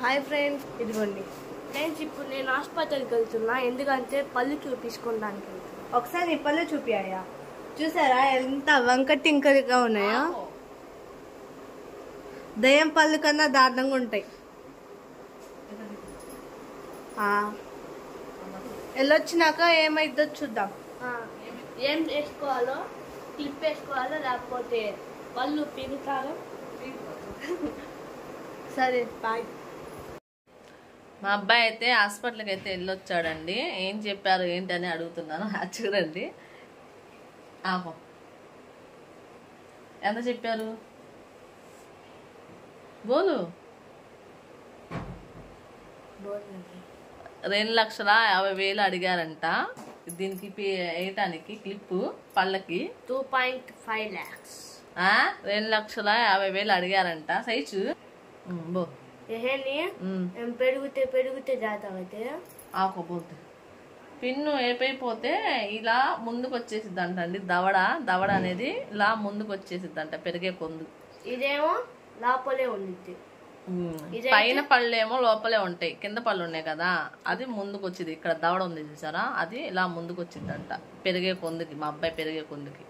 Hi friends, ఇదిగోండి friends. ఇప్పుడు నేను హాస్పిటల్కి వెళ్తున్నా, ఎందుకంటే పళ్ళు చూపించుకోవడానికి వెళ్తున్నా. ఒకసారి ఈ పళ్ళు చూపియ్యా. చూసారా ఎంత వంకటింకరిగా ఉన్నాయో? దయ్యం పళ్ళు కన్నా దారుణంగా ఉంటాయి. వెళ్ళొచ్చినాక ఏమైందో చూద్దాం. ఏం వేసుకోవాలో, క్లిప్ వేసుకోవాలో లేకపోతే పళ్ళు పీగుతారో. సరే బాయ్. మా అబ్బాయి అయితే హాస్పిటల్కి అయితే వెళ్ళొచ్చాడండి. ఏం చెప్పారు ఏంటని అడుగుతున్నాను. చూడండి, ఆహో ఎంత చెప్పారు బోలు? 2,50,000 అడిగారంట దీనికి వేయటానికి క్లిప్పు పళ్ళకి. 2.5 lakhs. 2,50,000 అడిగారంట. సైజు బో పెరిగితే జాతమైతే ఆకోపోతే పిన్ను ఏపైపోతే ఇలా ముందుకు వచ్చేసిద్దంట అండి. దవడ అనేది ఇలా ముందుకు వచ్చేసిద్దంట పెరిగే కొందు. ఇదేమో లోపలే ఉంది. పైన పళ్ళేమో లోపలే ఉంటాయి, కింద పళ్ళు ఉన్నాయి కదా, అది ముందుకు వచ్చింది. ఇక్కడ దవడ ఉంది చూసారా, అది ఇలా ముందుకు వచ్చిందంట పెరిగే కొందుకి. మా అబ్బాయి పెరిగే కొందుకి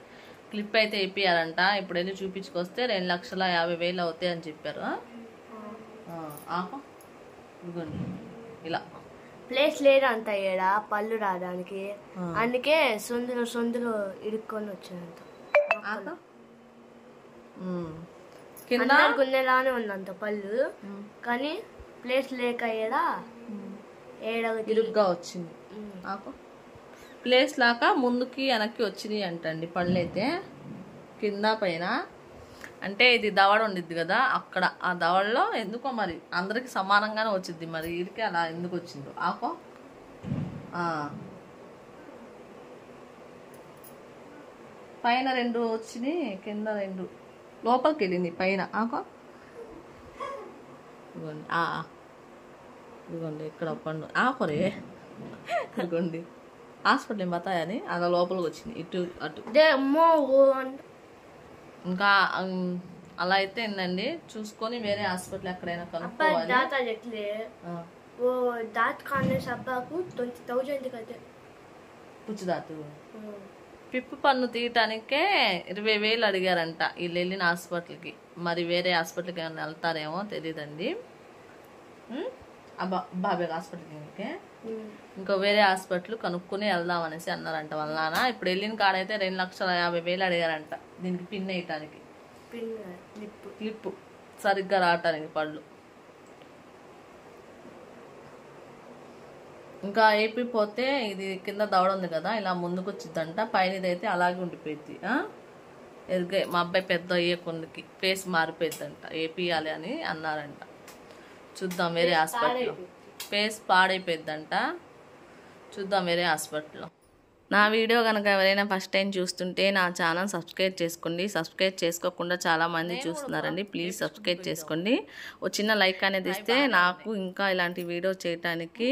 క్లిప్ అయితే ఇప్పియాలంట. ఇప్పుడు వెళ్ళి చూపించుకొస్తే 2,50,000 అవుతాయి అని చెప్పారు. ఇదిగోండి ఇలా ప్లేస్ లేదంట ఈడ పళ్ళు రావడానికి, అందుకే సొందులు ఇరుక్కొని వచ్చానంట. కింద గుండెలానే ఉందంట పళ్ళు, కానీ ప్లేస్ లేక ఇరుగ్గా వచ్చింది. ప్లేస్ లాక ముందుకి వెనక్కి వచ్చినాయి అంటండి పళ్ళు అయితే కింద పైన. అంటే ఇది దవడ ఉండిద్ది కదా, అక్కడ ఆ దవడలో ఎందుకో మరి అందరికి సమానంగానే వచ్చింది. మరి వీడికి అలా ఎందుకు వచ్చిందో ఆకో. పైన 2 వచ్చినాయి, కింద 2 లోపలికి వెళ్ళింది పైన ఆకో. ఇదిగోండి ఇదిగోండి ఇక్కడ పండు ఆకోరే. ఇదిగోండి హాస్పిటల్ ఏం బతాయని అలా లోపలికి వచ్చింది, ఇటు అటు. ఇంకా అలా అయితే ఏందండి, చూసుకొని వేరే హాస్పిటల్ ఎక్కడైనా కనుక్కోవాలి. పుచ్చుదాతు పిప్పు పన్ను తీయటానికే 20,000 అడిగారంట వీళ్ళు వెళ్ళిన హాస్పిటల్కి. మరి వేరే హాస్పిటల్కి ఏమైనా వెళ్తారేమో తెలియదండి. బాబాయ్ హాస్పిటల్కి ఇంకో వేరే హాస్పిటల్ కనుక్కొని వెళ్దాం అనేసి అన్నారంట వాళ్ళ నాన్న. ఇప్పుడు వెళ్ళిన కాడైతే 2,50,000 అడిగారంట దీనికి పిన్ వేయటానికి, క్లిప్పు సరిగ్గా రావటానికి పళ్ళు. ఇంకా ఏపిపోతే ఇది కింద దవడ ఉంది కదా, ఇలా ముందుకు వచ్చిద్దంట. పైన ఇదైతే అలాగే ఉండిపోయింది. ఎదిగే మా అబ్బాయి పెద్ద అయ్యే కొందుకి ఫేస్ మారిపోయిద్దంట, ఏపియాలి అని అన్నారంట. చూద్దాం వేరే హాస్పిటల్లో. ఫేస్ పాడైపోయిద్దంట, చూద్దాం వేరే హాస్పిటల్లో. నా వీడియో కనుక ఎవరైనా ఫస్ట్ టైం చూస్తుంటే నా ఛానల్ సబ్స్క్రైబ్ చేసుకోండి. సబ్స్క్రైబ్ చేసుకోకుండా చాలామంది చూస్తున్నారండి, ప్లీజ్ సబ్స్క్రైబ్ చేసుకోండి. ఒక చిన్న లైక్ అనేది ఇస్తే నాకు ఇంకా ఇలాంటి వీడియో చేయడానికి